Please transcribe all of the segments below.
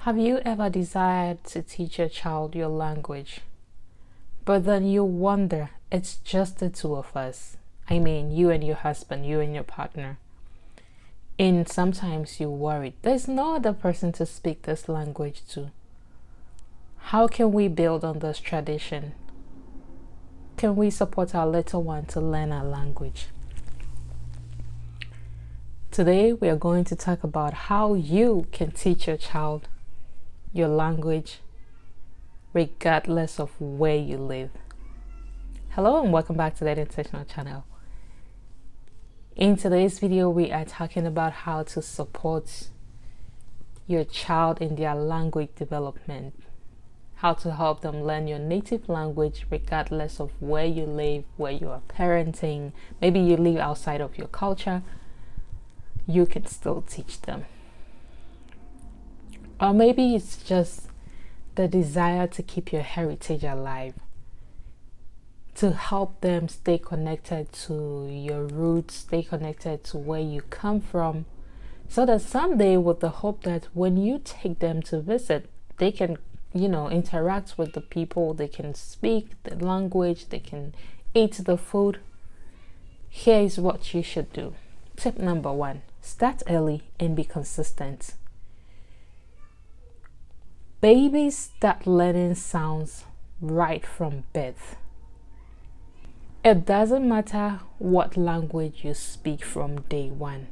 Have you ever desired to teach your child your language, but then you wonder, it's just the two of us? I mean, you and your husband, you and your partner. And sometimes you worry, there's no other person to speak this language to. How can we build on this tradition? Can we support our little one to learn our language? Today, we are going to talk about how you can teach your child your language regardless of where you live. Hello and welcome back to the Intentional channel. In today's video, we are talking about how to support your child in their language development, how to help them learn your native language regardless of where you live, where you are parenting. Maybe you live outside of your culture, you can still teach them. Or maybe it's just the desire to keep your heritage alive, to help them stay connected to your roots, stay connected to where you come from, so that someday, with the hope that when you take them to visit, they can, interact with the people, they can speak the language, they can eat the food. Here is what you should do. Tip number 1, start early and be consistent. Babies start learning sounds right from birth. It doesn't matter what language you speak from day one.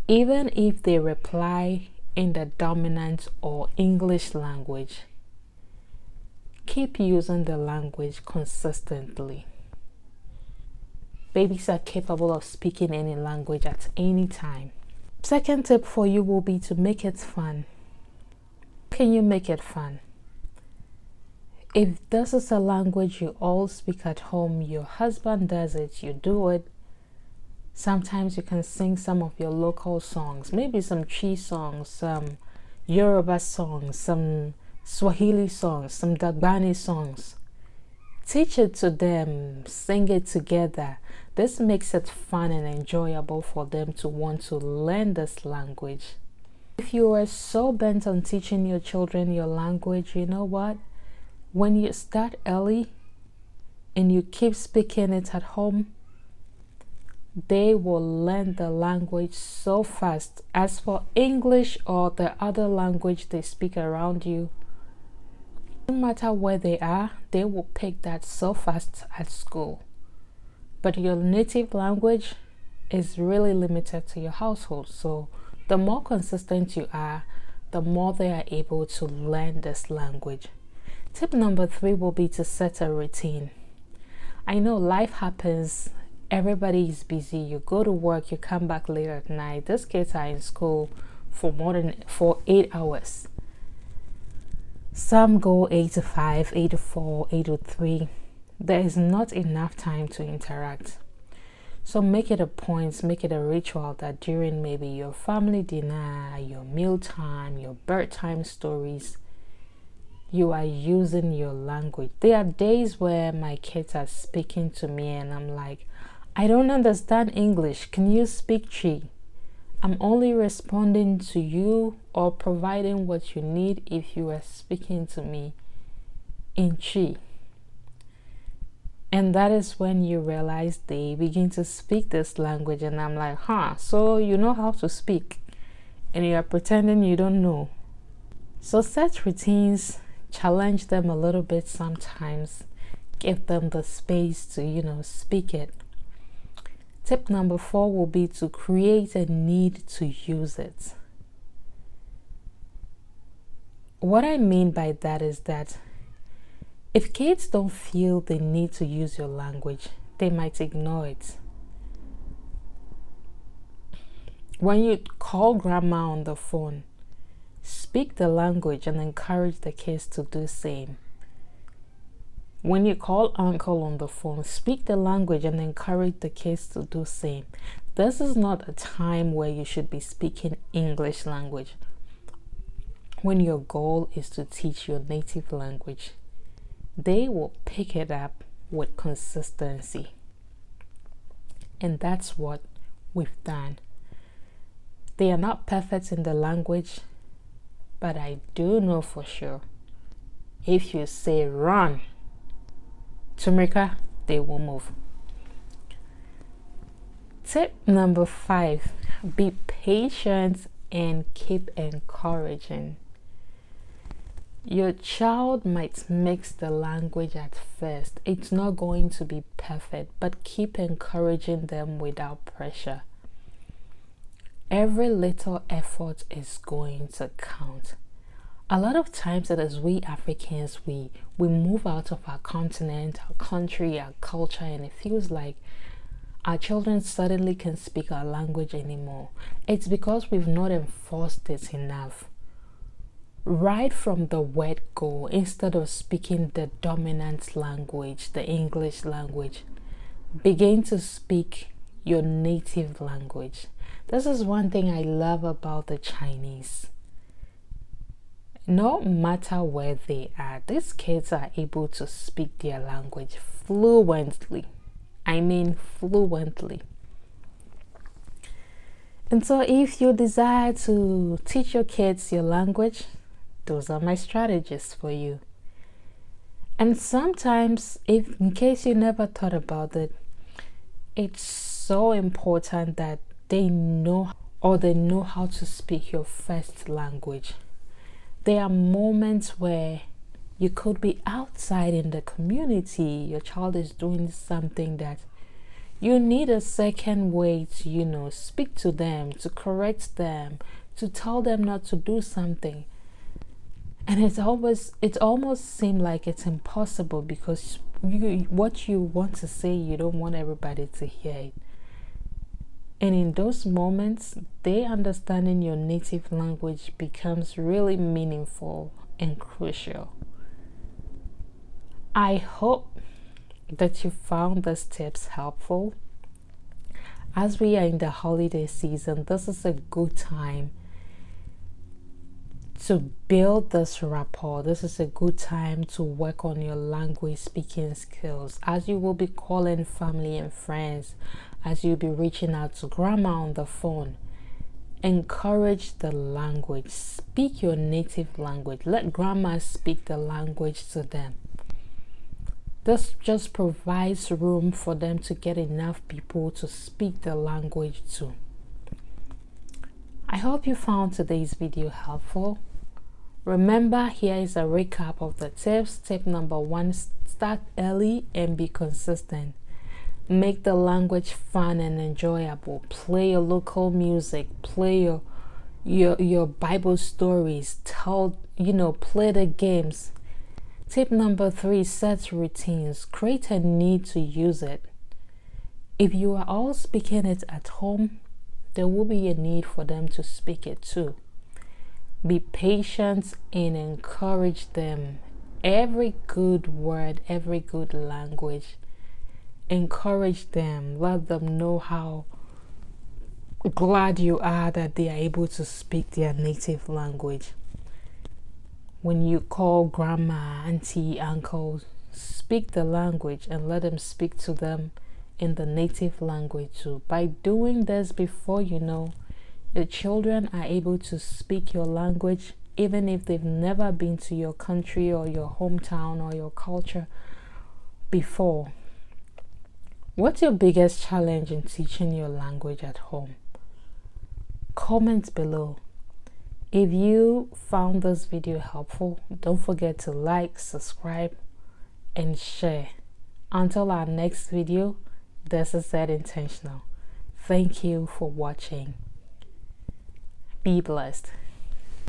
Even if they reply in the dominant or English language, keep using the language consistently. Babies are capable of speaking any language at any time. Second tip for you will be to make it fun. Can you make it fun? If this is a language you all speak at home, your husband does it, you do it. Sometimes you can sing some of your local songs, maybe some Chi songs, some Yoruba songs, some Swahili songs, some Dagbani songs. Teach it to them, sing it together. This makes it fun and enjoyable for them to want to learn this language. If you are so bent on teaching your children your language, you know what? When you start early and you keep speaking it at home, they will learn the language so fast. As for English or the other language they speak around you, no matter where they are, they will pick that so fast at school. But your native language is really limited to your household. So the more consistent you are, the more they are able to learn this language. Tip number 3 will be to set a routine. I know life happens. Everybody is busy. You go to work, you come back late at night. These kids are in school for 8 hours. Some go 8 to 5, 8 to 4, 8 to 3. There is not enough time to interact. So make it a point, make it a ritual that during maybe your family dinner, your meal time, your bedtime stories, you are using your language. There are days where my kids are speaking to me and I'm like, I don't understand English. Can you speak Chi? I'm only responding to you or providing what you need if you are speaking to me in Chi. And that is when you realize they begin to speak this language and I'm like, so you know how to speak and you are pretending you don't know. So set routines, challenge them a little bit sometimes, give them the space to, speak it. Tip number 4 will be to create a need to use it. What I mean by that is that if kids don't feel the need to use your language, they might ignore it. When you call grandma on the phone, speak the language and encourage the kids to do the same. When you call uncle on the phone, speak the language and encourage the kids to do the same. This is not a time where you should be speaking English language, when your goal is to teach your native language. They will pick it up with consistency. And that's what we've done. They are not perfect in the language. but I do know for sure if you say run, Tumrika, they will move. Tip number 5, be patient and keep encouraging. Your child might mix the language at first. It's not going to be perfect, but keep encouraging them without pressure. Every little effort is going to count. A lot of times it is we Africans, we move out of our continent, our country, our culture, and it feels like our children suddenly can speak our language anymore. It's because we've not enforced it enough. Right from the word go, instead of speaking the dominant language, the English language, begin to speak your native language. This is one thing I love about the Chinese. No matter where they are, these kids are able to speak their language fluently. I mean fluently. And so if you desire to teach your kids your language, those are my strategies for you. And sometimes, if in case you never thought about it, it's so important that they know how to speak your first language. There are moments where you could be outside in the community, your child is doing something that you need a second way to, speak to them, to correct them, to tell them not to do something. And it almost seems like it's impossible because what you want to say, you don't want everybody to hear it. And in those moments, they understanding your native language becomes really meaningful and crucial. I hope that you found these tips helpful. As we are in the holiday season, this is a good time to build this rapport. This is a good time to work on your language speaking skills, as you will be calling family and friends, as you'll be reaching out to grandma on the phone. Encourage the language. Speak your native language. Let grandma speak the language to them. This just provides room for them to get enough people to speak the language to. I hope you found today's video helpful. Remember, here is a recap of the tips. Tip number 1, start early and be consistent. Make the language fun and enjoyable. Play your local music. Play your Bible stories. Play the games. Tip number 3, set routines. Create a need to use it. If you are all speaking it at home, there will be a need for them to speak it too. Be patient and encourage them. Every good word, every good language, encourage them. Let them know how glad you are that they are able to speak their native language. When you call grandma, auntie, uncle, speak the language and let them speak to them in the native language too. By doing this, before you know, your children are able to speak your language even if they've never been to your country or your hometown or your culture before. What's your biggest challenge in teaching your language at home? Comment below. If you found this video helpful, don't forget to like, subscribe, and share. Until our next video, this is Zed Intentional. Thank you for watching. Be blessed.